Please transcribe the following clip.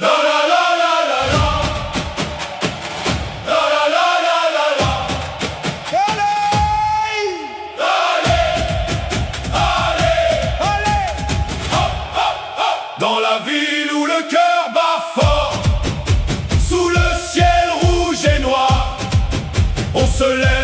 La la la la la la. La la la la la la. Allez, allez, allez. Hop, hop, hop. Dans la ville où le cœur bat fort, sous le ciel rouge et noir, on se lève.